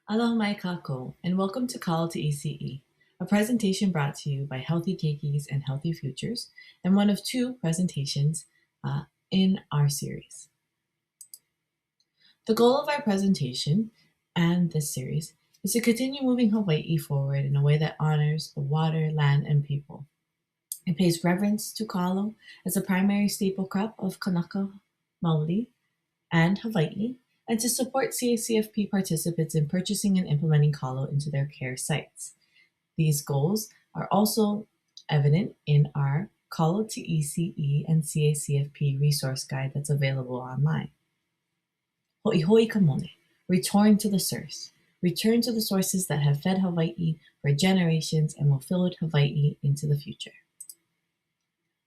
Aloha mai kako, and welcome to Kalo to ECE, a presentation brought to you by Healthy Keikis and Healthy Futures, and one of two presentations in our series. The goal of our presentation and this series is to continue moving Hawaii forward in a way that honors the water, land, and people. It pays reverence to Kalo as a primary staple crop of Kanaka, Maoli, and Hawaii, and to support CACFP participants in purchasing and implementing Kalo into their care sites. These goals are also evident in our Kalo to ECE and CACFP resource guide that's available online. Ho'ihoi ka mole, return to the source. Return to the sources that have fed Hawaii for generations and will fill Hawaii into the future.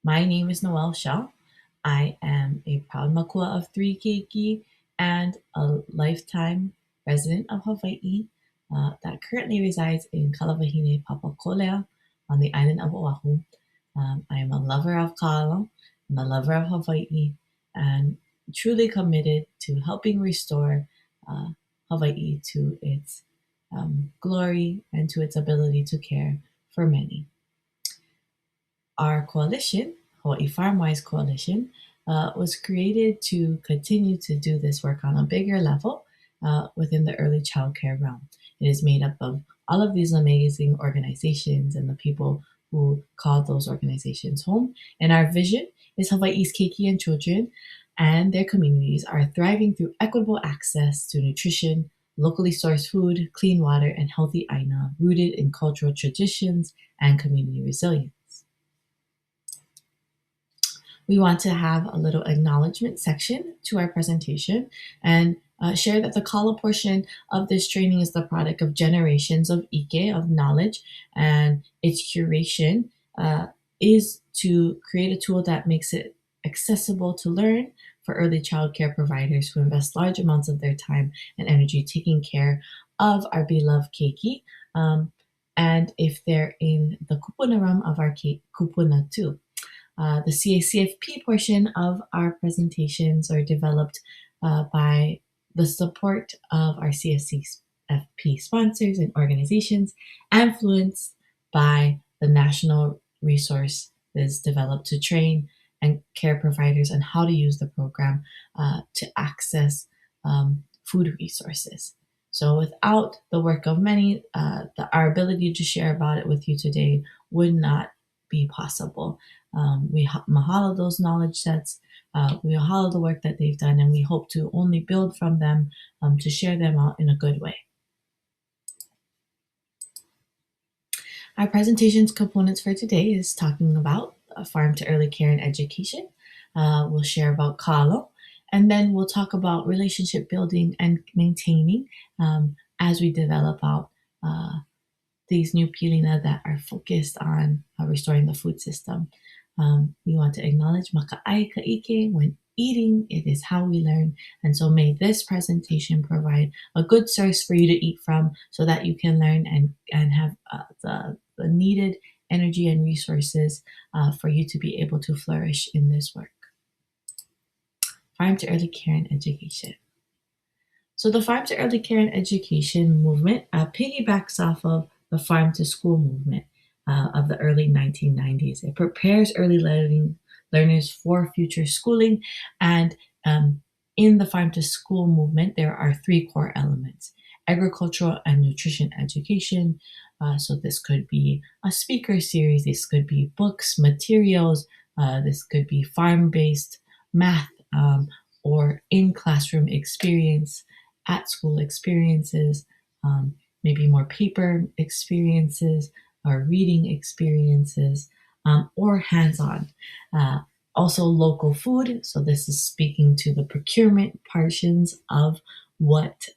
My name is Noel Shaw. I am a proud makua of 3 Keiki and a lifetime resident of Hawaii that currently resides in Kalavahine, Papakolea on the island of Oahu. I am a lover of Kalo and a lover of Hawaii and truly committed to helping restore Hawaii to its glory and to its ability to care for many. Our coalition, Hawaii Farmwise Coalition, was created to continue to do this work on a bigger level within the early childcare realm. It is made up of all of these amazing organizations and the people who call those organizations home. And our vision is Hawaii's keiki and children and their communities are thriving through equitable access to nutrition, locally sourced food, clean water, and healthy aina rooted in cultural traditions and community resilience. We want to have a little acknowledgement section to our presentation and share that the Kalo portion of this training is the product of generations of ike, of knowledge, and its curation is to create a tool that makes it accessible to learn for early childcare providers who invest large amounts of their time and energy taking care of our beloved keiki. And if they're in the kupuna realm of our kupuna too. The CACFP portion of our presentations are developed by the support of our CACFP sponsors and organizations, influenced by the national resources developed to train and care providers on how to use the program to access food resources. So without the work of many, our ability to share about it with you today would not be possible. We mahalo those knowledge sets, we mahalo the work that they've done, and we hope to only build from them to share them out in a good way. Our presentation's components for today is talking about farm to early care and education. We'll share about Kalo, and then we'll talk about relationship building and maintaining as we develop out these new pilina that are focused on restoring the food system. We want to acknowledge maka'ai ka'ike. When eating, it is how we learn. And so may this presentation provide a good source for you to eat from so that you can learn and have the needed energy and resources for you to be able to flourish in this work. Farm to early care and education. So the Farm to Early Care and Education movement piggybacks off of the Farm to School movement of the early 1990s. It prepares early learners for future schooling. And in the Farm to School movement, there are 3 core elements: agricultural and nutrition education. So this could be a speaker series, this could be books, materials, this could be farm-based math or in-classroom experience, at-school experiences, maybe more paper experiences, or reading experiences, or hands-on. Also local food, so this is speaking to the procurement portions of what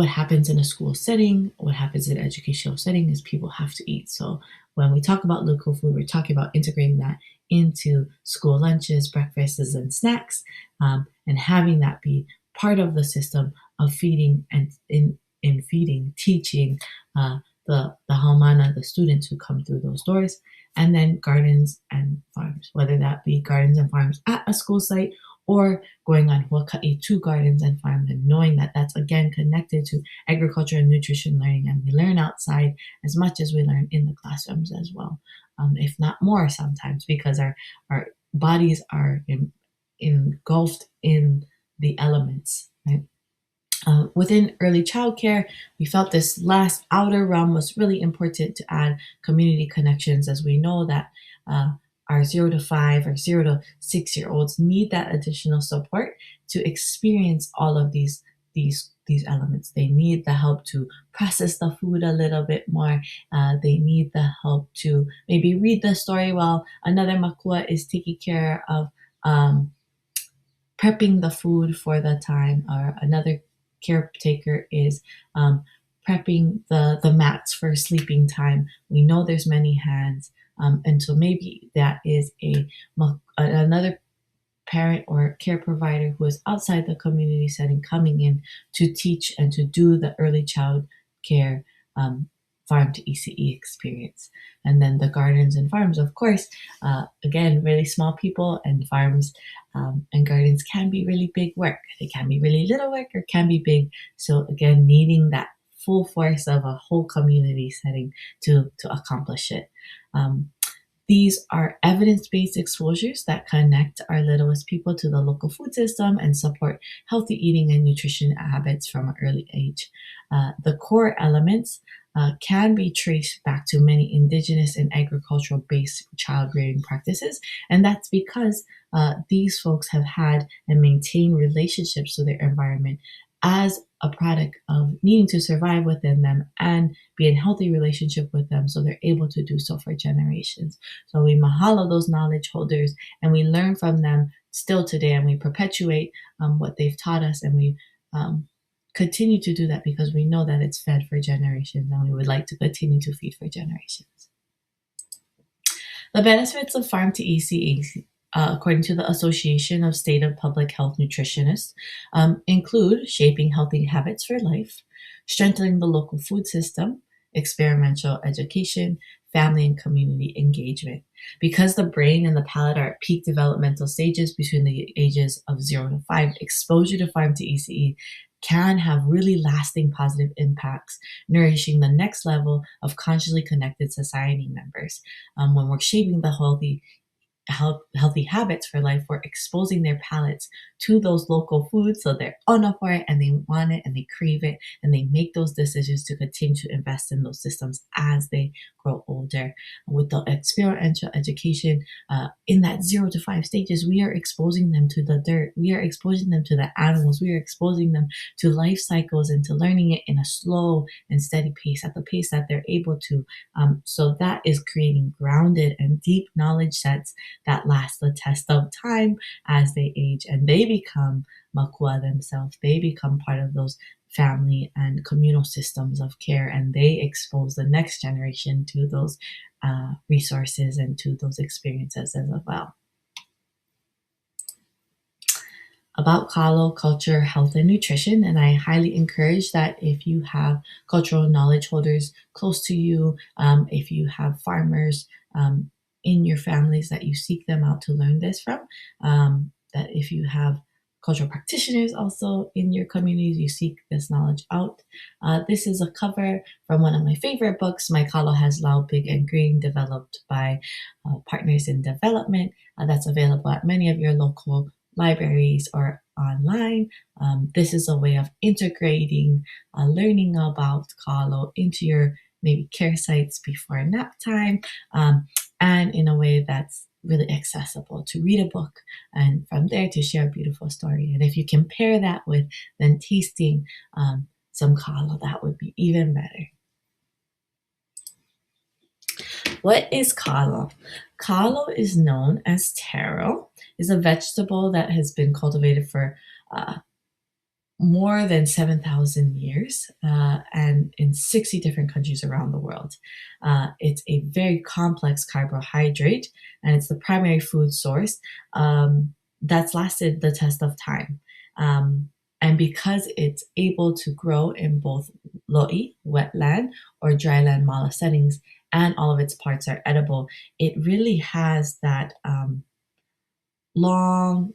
happens in a school setting, what happens in an educational setting is people have to eat. So when we talk about local food, we're talking about integrating that into school lunches, breakfasts, and snacks, and having that be part of the system of feeding and in feeding, teaching the haumana, the students who come through those doors, and then gardens and farms, whether that be gardens and farms at a school site or going on Huaka'i to gardens and farms and knowing that that's again connected to agriculture and nutrition learning, and we learn outside as much as we learn in the classrooms as well, if not more sometimes, because our bodies are engulfed in the elements, right? Within early childcare, we felt this last outer realm was really important to add community connections, as we know that our 0 to 5 or 0 to 6 year olds need that additional support to experience all of these elements. They need the help to process the food a little bit more. They need the help to maybe read the story while another makua is taking care of prepping the food for the time, or another caretaker is prepping the mats for sleeping time. We know there's many hands, and so maybe that is another parent or care provider who is outside the community setting coming in to teach and to do the early child care farm to ECE experience. And then the gardens and farms, of course, again, really small people, and farms and gardens can be really big work. They can be really little work or can be big. So again, needing that full force of a whole community setting to accomplish it. These are evidence-based exposures that connect our littlest people to the local food system and support healthy eating and nutrition habits from an early age. The core elements can be traced back to many indigenous and agricultural-based child rearing practices, and that's because these folks have had and maintained relationships to their environment as a product of needing to survive within them and be in healthy relationship with them, so they're able to do so for generations. So we mahalo those knowledge holders, and we learn from them still today, and we perpetuate what they've taught us, and we continue to do that because we know that it's fed for generations, and we would like to continue to feed for generations. The benefits of farm to ECE, according to the Association of State of Public Health Nutritionists, include shaping healthy habits for life, strengthening the local food system, experiential education, family and community engagement. Because the brain and the palate are at peak developmental stages between the ages of 0 to 5, exposure to farm to ECE can have really lasting positive impacts, nourishing the next level of consciously connected society members. When we're shaping the healthy habits for life, we're exposing their palates to those local foods, so they're on for it and they want it and they crave it, and they make those decisions to continue to invest in those systems as they grow older. With the experiential education, in that 0 to 5 stages, we are exposing them to the dirt, we are exposing them to the animals, we are exposing them to life cycles and to learning it in a slow and steady pace, at the pace that they're able to. So that is creating grounded and deep knowledge sets that last the test of time as they age and they become makua themselves. They become part of those family and communal systems of care, and they expose the next generation to those resources and to those experiences as well. About Kalo culture, health, and nutrition, and I highly encourage that if you have cultural knowledge holders close to you, if you have farmers in your families, that you seek them out to learn this from, that if you have cultural practitioners also in your communities, you seek this knowledge out. This is a cover from one of my favorite books, My Kalo Has Lao, Big and Green, developed by Partners in Development. That's available at many of your local libraries or online. This is a way of integrating learning about Kalo into your maybe care sites before nap time, and in a way that's really accessible to read a book and from there to share a beautiful story. And if you can pair that with then tasting some Kalo, that would be even better. What is Kalo? Kalo is known as taro. It's a vegetable that has been cultivated for more than 7,000 years and in 60 different countries around the world. It's a very complex carbohydrate, and it's the primary food source that's lasted the test of time. And because it's able to grow in both lo'i, wetland, or dryland mala settings, and all of its parts are edible, it really has that long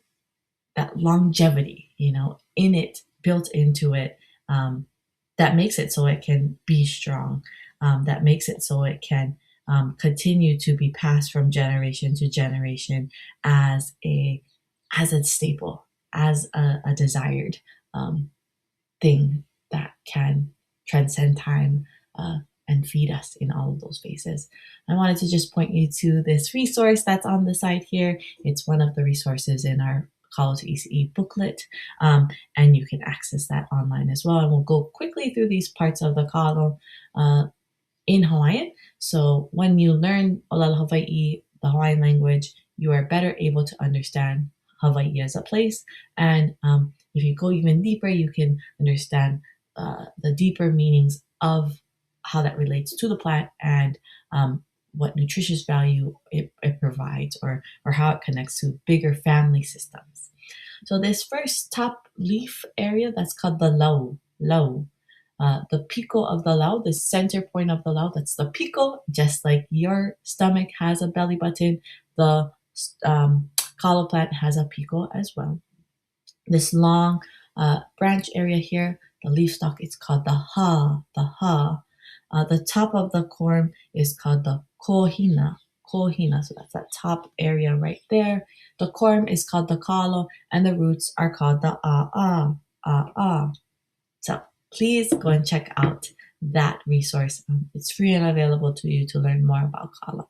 that longevity, in it, built into it, that makes it so it can be strong, that makes it so it can continue to be passed from generation to generation as a staple, as a desired thing that can transcend time and feed us in all of those phases. I wanted to just point you to this resource that's on the side here. It's one of the resources in our Kalo to ECE booklet, and you can access that online as well. And we'll go quickly through these parts of the Kalo in Hawaiian. So when you learn Olala Hawaii, the Hawaiian language, you are better able to understand Hawaii as a place. And if you go even deeper, you can understand the deeper meanings of how that relates to the plant and what nutritious value it provides, or how it connects to bigger family systems. So this first top leaf area, that's called the lau. The pico of the lau, the center point of the lau, that's the pico. Just like your stomach has a belly button, the kalo plant has a pico as well. This long branch area here, the leaf stalk, it's called the ha. The top of the corm is called the kohina. So that's that top area right there. The corm is called the kalo, and the roots are called the a. So please go and check out that resource. It's free and available to you to learn more about Kalo.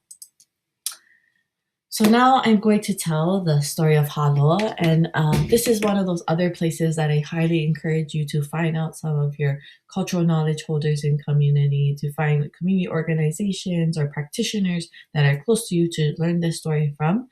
So now I'm going to tell the story of Haloa, and this is one of those other places that I highly encourage you to find out some of your cultural knowledge holders in community, to find community organizations or practitioners that are close to you to learn this story from.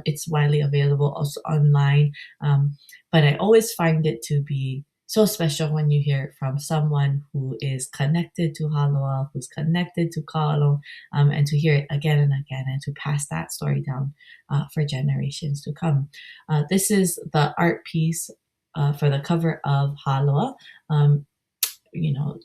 It's widely available also online, but I always find it to be so special when you hear it from someone who is connected to Haloa, who's connected to Kalo, and to hear it again and again, and to pass that story down for generations to come. This is the art piece for the cover of Haloa,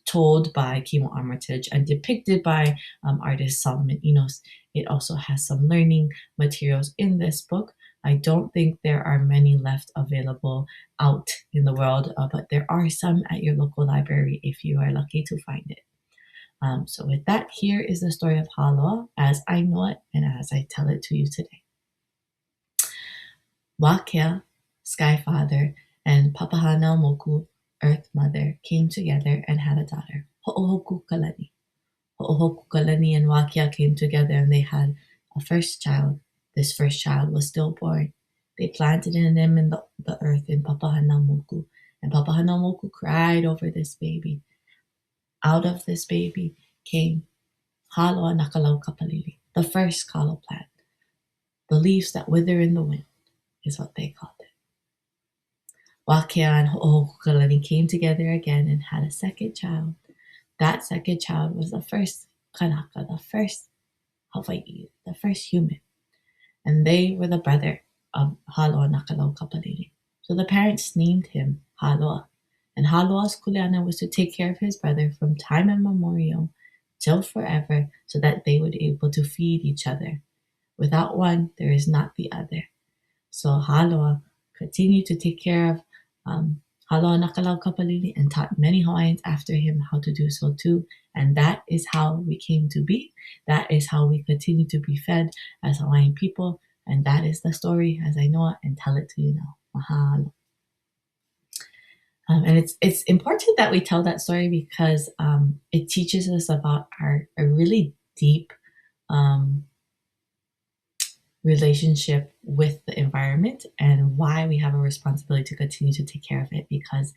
told by Kimo Armitage and depicted by artist Solomon Enos. It also has some learning materials in this book. I don't think there are many left available out in the world, but there are some at your local library if you are lucky to find it. So with that, here is the story of Haloa as I know it and as I tell it to you today. Wakea, Sky Father, and Papahana Moku, Earth Mother, came together and had a daughter, Ho'ohoku Kalani. Ho'ohoku Kalani and Wakea came together and they had a first child. This first child was stillborn. They planted him in the earth in Papahanamoku, and Papahanamoku cried over this baby. Out of this baby came Haloa Nakalau Kapalili, the first kalo plant. The leaves that wither in the wind is what they called it. Wakea and Ho'ohoku Kalani came together again and had a second child. That second child was the first Kanaka, the first Hawaii, the first human. And they were the brother of Haloa Nakalau Kapalili. So the parents named him Haloa. And Haloa's kuleana was to take care of his brother from time immemorial till forever, so that they would be able to feed each other. Without one, there is not the other. So Haloa continued to take care of Haloa Nakalau Kapalili and taught many Hawaiians after him how to do so too. And that is how we came to be. That is how we continue to be fed as Hawaiian people. And that is the story as I know it and tell it to you now. Mahalo. And it's important that we tell that story because it teaches us about a really deep relationship with the environment and why we have a responsibility to continue to take care of it, because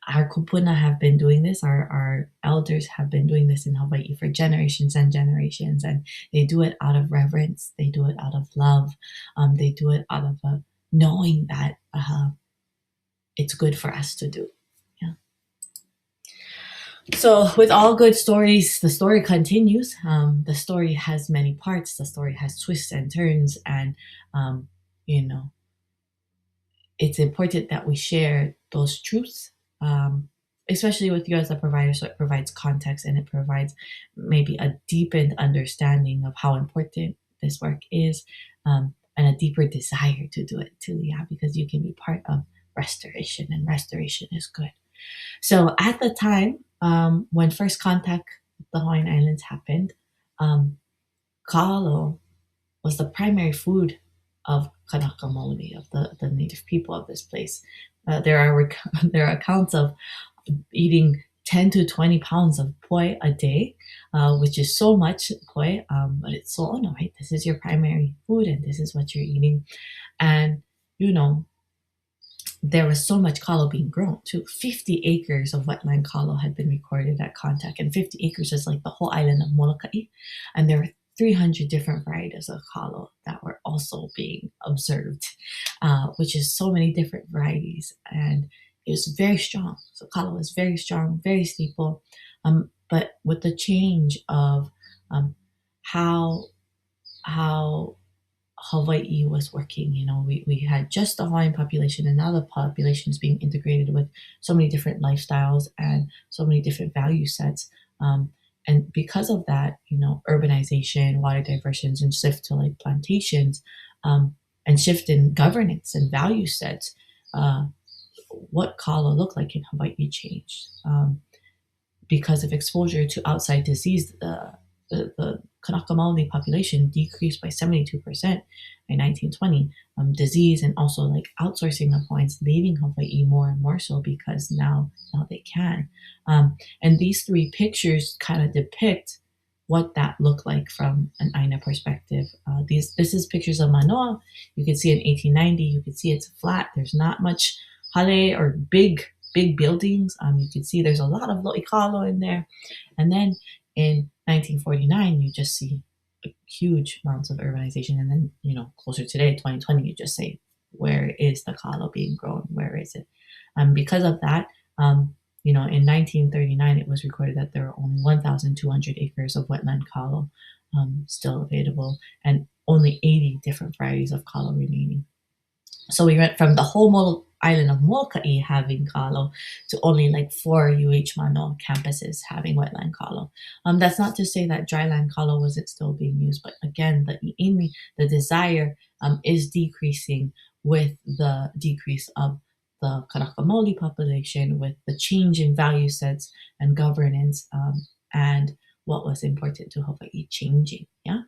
our kupuna have been doing this, our elders have been doing this in Hawaii for generations and generations, and they do it out of reverence, they do it out of love, they do it out of knowing that it's good for us to do. Yeah. So with all good stories, the story continues. The story has many parts, the story has twists and turns, and it's important that we share those truths, especially with you as a provider, so it provides context and it provides maybe a deepened understanding of how important this work is. and a deeper desire to do it too, yeah, because you can be part of restoration, and restoration is good. So at the time, when first contact with the Hawaiian Islands happened, kalo was the primary food of Kanaka Maoli, of the native people of this place. There are there are accounts of eating 10 to 20 pounds of poi a day, which is so much poi, but it's so, oh no, right? This is your primary food and this is what you're eating. And, you know, there was so much kalo being grown too. 50 acres of wetland kalo had been recorded at contact, and 50 acres is like the whole island of Molokai. And there were 300 different varieties of kalo that were also being observed, which is so many different varieties. And it was very strong. So kalo was very strong, very stable. But with the change of how Hawaii was working. You know, we had just the Hawaiian population, and now the population is being integrated with so many different lifestyles and so many different value sets. And because of that, you know, urbanization, water diversions, and shift to like plantations, and shift in governance and value sets, what kalo looked like in Hawaii changed. Because of exposure to outside disease, the Kanaka Maoli population decreased by 72% by 1920. Disease and also like outsourcing of Hawaiians leaving Hawaii more and more so because now they can. And these three pictures kind of depict what that looked like from an Aina perspective. This is pictures of Manoa. You can see in 1890, you can see it's flat. There's not much hale or big buildings. You can see there's a lot of lo'ikalo in there. And then in 1949, you just see huge amounts of urbanization. And then, you know, closer today, 2020, you just say, where is the kalo being grown? Where is it? Because of that, you know, in 1939, it was recorded that there were only 1,200 acres of wetland kalo still available, and only 80 different varieties of kalo remaining. So we went from the whole island of Molokai having kalo to only like 4 UH Mano campuses having wetland kalo. That's not to say that dryland kalo wasn't still being used, but again, the desire is decreasing with the decrease of the Kanaka Maoli population, with the change in value sets and governance, and what was important to Hawaii changing. Yeah.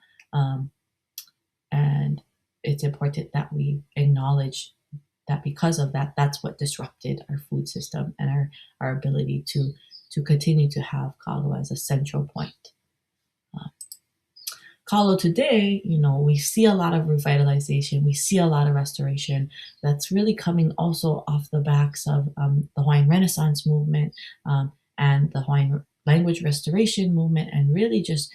And it's important that we acknowledge that because of that, that's what disrupted our food system and our ability to continue to have kalo as a central point. Kalo today, you know, we see a lot of revitalization, we see a lot of restoration that's really coming also off the backs of the Hawaiian Renaissance movement, and the Hawaiian language restoration movement, and really just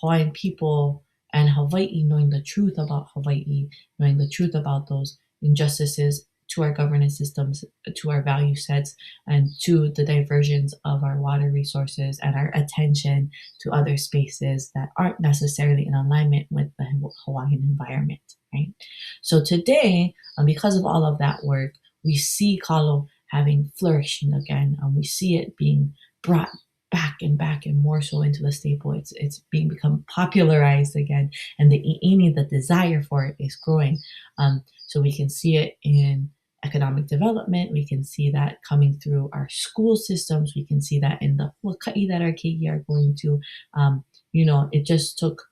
Hawaiian people and Hawaii knowing the truth about Hawaii, knowing the truth about those injustices to our governance systems, to our value sets, and to the diversions of our water resources and our attention to other spaces that aren't necessarily in alignment with the Hawaiian environment, right? So today, because of all of that work, we see kalo having flourishing again. We see it being brought back and more so into the staple. It's being become popularized again, and the i'ini, the desire for it, is growing. So we can see it in economic development. We can see that coming through our school systems. We can see that in the huaka'i that our keiki are going to. You know, it just took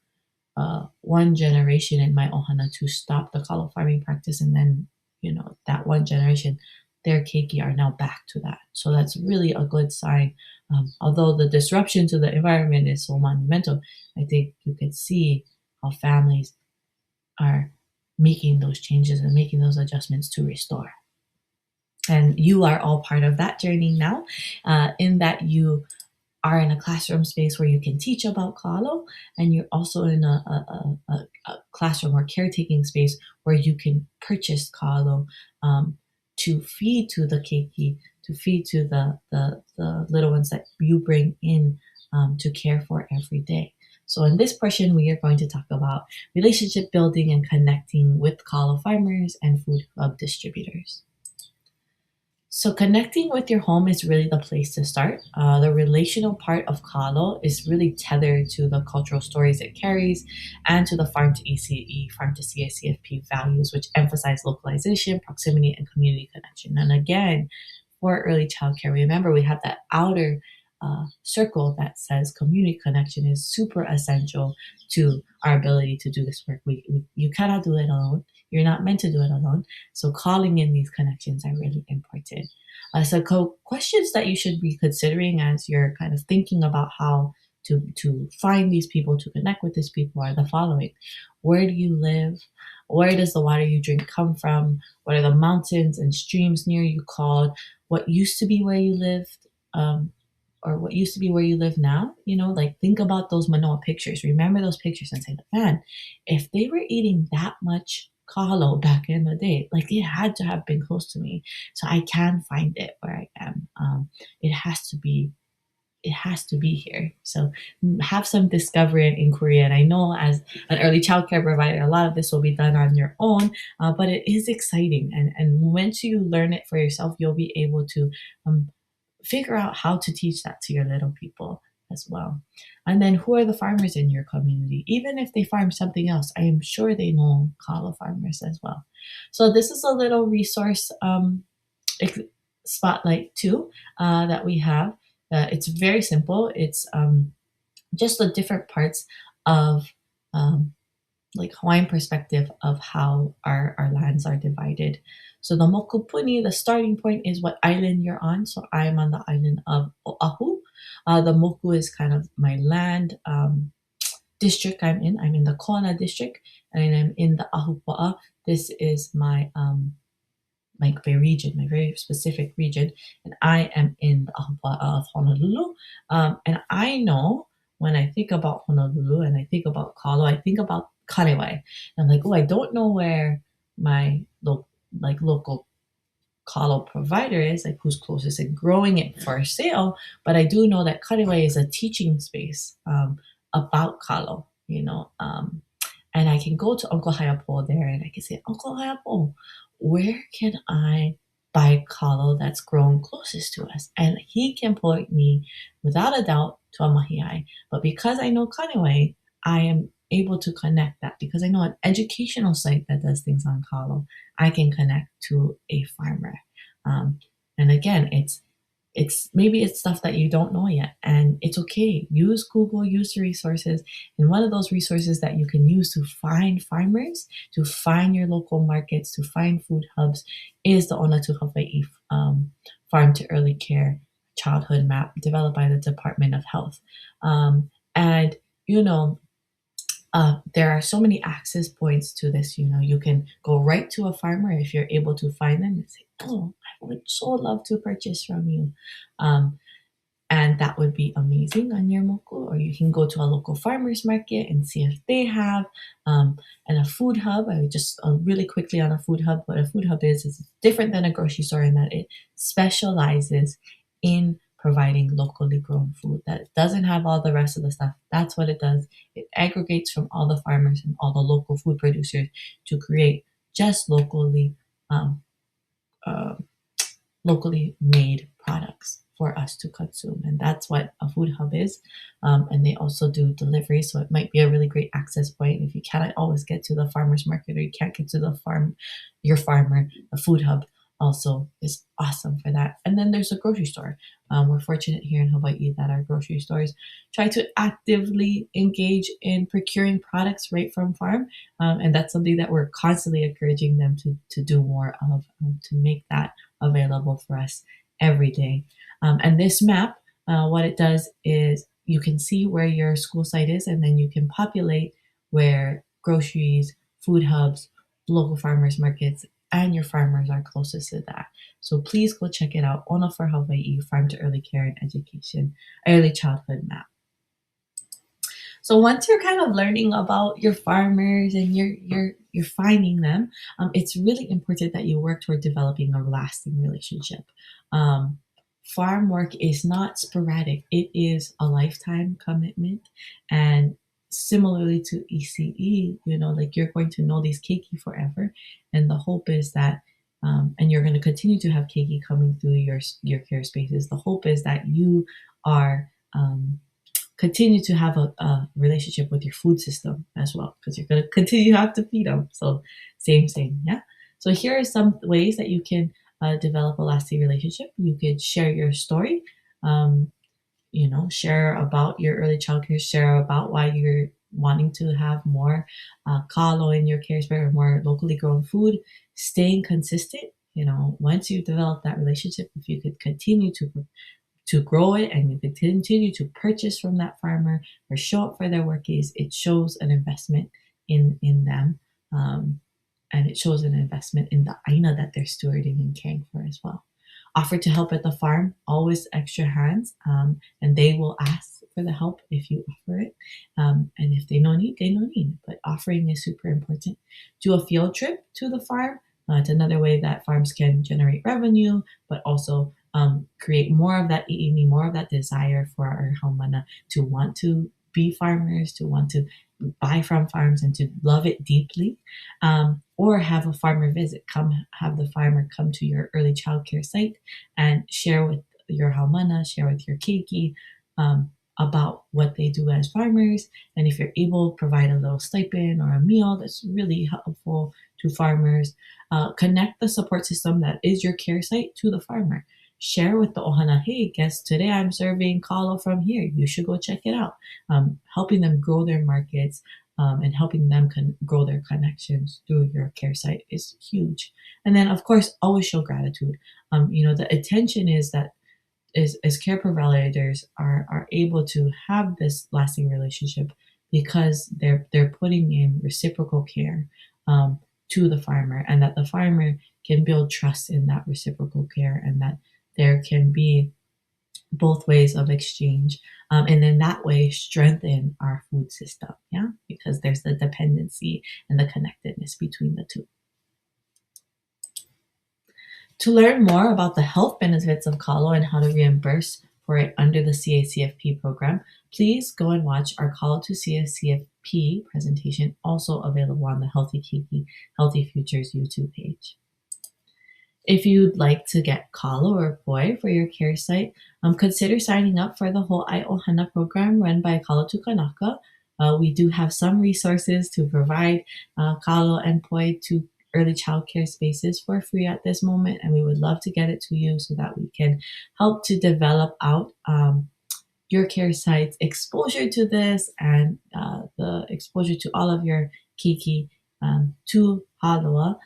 one generation in my ohana to stop the kalo farming practice, and then, you know, that one generation, their keiki are now back to that. So that's really a good sign. Although the disruption to the environment is so monumental, I think you can see how families are making those changes and making those adjustments to restore. And you are all part of that journey now, in that you are in a classroom space where you can teach about kalo, and you're also in a classroom or caretaking space where you can purchase kalo to feed to the keiki, to feed to the little ones that you bring in to care for every day. So in this portion, we are going to talk about relationship building and connecting with kalo farmers and food club distributors. So connecting with your home is really the place to start. The relational part of Kalo is really tethered to the cultural stories it carries and to the farm to ECE, farm to CACFP values, which emphasize localization, proximity, and community connection. And again, for early childcare, remember we have that outer circle that says community connection is super essential to our ability to do this work. You cannot do it alone. You're not meant to do it alone. So calling in these connections are really important. Questions that you should be considering as you're kind of thinking about how to find these people, to connect with these people are the following. Where do you live? Where does the water you drink come from? What are the mountains and streams near you called? What used to be where you lived? Or what used to be where you live now, like think about those Manoa pictures. Remember those pictures and say, man, if they were eating that much kalo back in the day, like it had to have been close to me. So I can find it where I am. It has to be. It has to be here. So have some discovery and inquiry. And I know as an early childcare provider, a lot of this will be done on your own, but it is exciting. And once you learn it for yourself, you'll be able to figure out how to teach that to your little people as well. And then who are the farmers in your community? Even if they farm something else, I am sure they know kalo farmers as well. So this is a little resource spotlight too that we have. It's very simple. It's just the different parts of like Hawaiian perspective of how our lands are divided. So the mokupuni, the starting point is what island you're on. So I'm on the island of Oahu. The moku is kind of my land district I'm in. I'm in the Kona district and I'm in the Ahupua'a. This is my region, my very specific region, and I am in the Ahupua'a of Honolulu. And I know when I think about Honolulu and I think about Kalo, I think about Kalewai. And I'm like, oh, I don't know where my local Kalo provider is, like who's closest and growing it for sale. But I do know that Kalewai is a teaching space about Kalo, and I can go to Uncle Hayapo there and I can say, Uncle Hayapo, where can I buy kalo that's grown closest to us? And he can point me without a doubt to a mahiai. But because I know Kanewai, I am able to connect that because I know an educational site that does things on kalo, I can connect to a farmer. And again, maybe it's stuff that you don't know yet, and it's okay. Use Google, use the resources, and one of those resources that you can use to find farmers, to find your local markets, to find food hubs is the Onatu Hawaii Farm to Early Care Childhood Map developed by the Department of Health. And there are so many access points to this. You can go right to a farmer if you're able to find them and say, oh, I would so love to purchase from you. And that would be amazing on your moku. Or you can go to a local farmer's market and see if they have. And a food hub, I would just really quickly on a food hub, what a food hub is different than a grocery store in that it specializes in providing locally grown food that doesn't have all the rest of the stuff. That's what it does. It aggregates from all the farmers and all the local food producers to create just locally made products for us to consume. And that's what a food hub is. And they also do delivery. So it might be a really great access point. If you cannot always get to the farmer's market or you can't get to your farmer, a food hub also is awesome for that. And then there's a grocery store. We're fortunate here in Hawaii that our grocery stores try to actively engage in procuring products right from farm. And that's something that we're constantly encouraging them to do more of, to make that available for us every day. And this map, what it does is you can see where your school site is, and then you can populate where groceries, food hubs, local farmers markets, and your farmers are closest to that. So please go check it out. Ona for Hawaii, Farm to Early Care and Education, Early Childhood Map. So once you're kind of learning about your farmers and you're finding them, it's really important that you work toward developing a lasting relationship. Farm work is not sporadic. It is a lifetime commitment. And similarly to ECE, like you're going to know these keiki forever. And the hope is that and you're going to continue to have keiki coming through your care spaces. The hope is that you are continue to have a relationship with your food system as well, because you're going to continue to have to feed them. So same, yeah. So here are some ways that you can develop a lasting relationship. You could share your story, share about your early childcare, share about why you're wanting to have more kalo in your care space or more locally grown food. Staying consistent, once you develop that relationship, if you could continue to grow it and you could continue to purchase from that farmer or show up for their workies, it shows an investment in them, and it shows an investment in the aina that they're stewarding and caring for as well. Offer to help at the farm, always extra hands, and they will ask for the help if you offer it. And if they no need, they no need. But offering is super important. Do a field trip to the farm. It's another way that farms can generate revenue, but also create more of that iimi, more of that desire for our haumana to want to be farmers, to want to buy from farms and to love it deeply, or have a farmer visit. Have the farmer come to your early childcare site and share with your haumana, share with your keiki about what they do as farmers. And if you're able, provide a little stipend or a meal that's really helpful to farmers. Connect the support system that is your care site to the farmer. Share with the ohana, hey, guess today I'm serving kalo from here. You should go check it out. Helping them grow their markets and helping them grow their connections through your care site is huge. And then, of course, always show gratitude. The intention is that as care providers are able to have this lasting relationship because they're putting in reciprocal care to the farmer, and that the farmer can build trust in that reciprocal care, and that there can be both ways of exchange, and in that way strengthen our food system, because there's the dependency and the connectedness between the two. To learn more about the health benefits of kalo and how to reimburse for it under the CACFP program, please go and watch our Kalo to CACFP presentation, also available on the Healthy Keiki Healthy Futures YouTube page. If you'd like to get kalo or poi for your care site, consider signing up for the Whole Ai Ohana program run by Kalo Tukanaka. We do have some resources to provide kalo and poi to early childcare spaces for free at this moment, and we would love to get it to you so that we can help to develop out your care site's exposure to this and the exposure to all of your keiki to haloa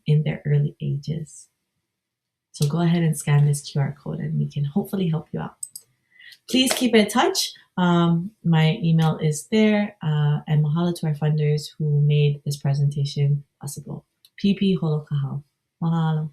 in their early ages. So go ahead and scan this QR code and we can hopefully help you out. Please keep in touch. My email is there, and mahalo to our funders who made this presentation possible. PP Holo Kahau. Mahalo.